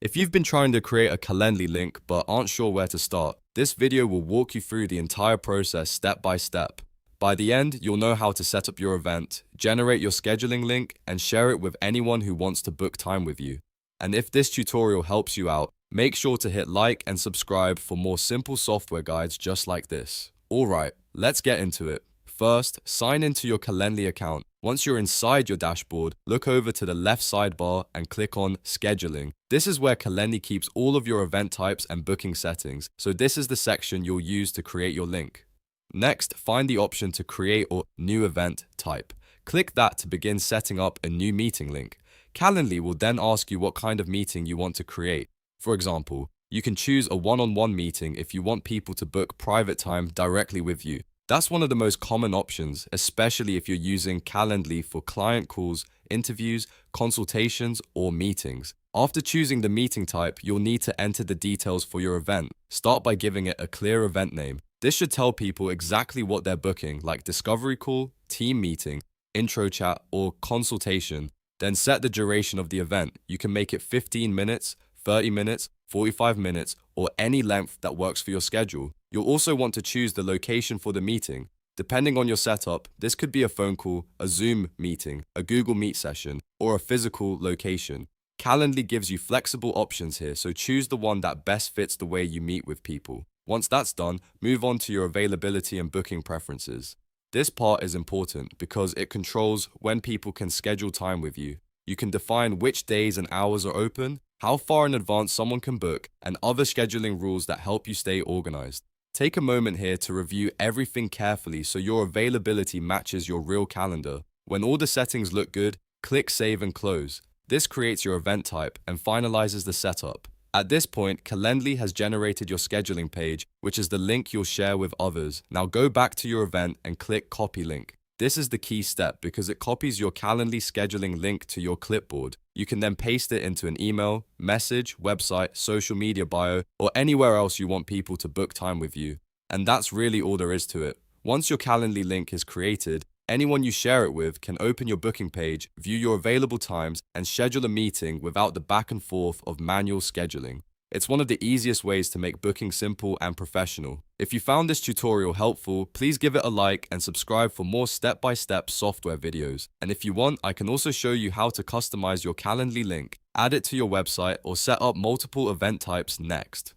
If you've been trying to create a Calendly link but aren't sure where to start, this video will walk you through the entire process step by step. By the end, you'll know how to set up your event, generate your scheduling link, and share it with anyone who wants to book time with you. And if this tutorial helps you out, make sure to hit like and subscribe for more simple software guides just like this. Alright, let's get into it. First, sign into your Calendly account. Once you're inside your dashboard, look over to the left sidebar and click on Scheduling. This is where Calendly keeps all of your event types and booking settings, so this is the section you'll use to create your link. Next, find the option to create or new event type. Click that to begin setting up a new meeting link. Calendly will then ask you what kind of meeting you want to create. For example, you can choose a one-on-one meeting if you want people to book private time directly with you. That's one of the most common options, especially if you're using Calendly for client calls, interviews, consultations, or meetings. After choosing the meeting type, you'll need to enter the details for your event. Start by giving it a clear event name. This should tell people exactly what they're booking, like discovery call, team meeting, intro chat, or consultation. Then set the duration of the event. You can make it 15 minutes, 30 minutes, 45 minutes, or any length that works for your schedule. You'll also want to choose the location for the meeting. Depending on your setup, this could be a phone call, a Zoom meeting, a Google Meet session, or a physical location. Calendly gives you flexible options here, so choose the one that best fits the way you meet with people. Once that's done, move on to your availability and booking preferences. This part is important because it controls when people can schedule time with you. You can define which days and hours are open, how far in advance someone can book, and other scheduling rules that help you stay organized. Take a moment here to review everything carefully so your availability matches your real calendar. When all the settings look good, click Save and Close. This creates your event type and finalizes the setup. At this point, Calendly has generated your scheduling page, which is the link you'll share with others. Now go back to your event and click Copy Link. This is the key step because it copies your Calendly scheduling link to your clipboard. You can then paste it into an email, message, website, social media bio, or anywhere else you want people to book time with you. And that's really all there is to it. Once your Calendly link is created, anyone you share it with can open your booking page, view your available times, and schedule a meeting without the back and forth of manual scheduling. It's one of the easiest ways to make booking simple and professional. If you found this tutorial helpful, please give it a like and subscribe for more step-by-step software videos. And if you want, I can also show you how to customize your Calendly link, add it to your website, or set up multiple event types next.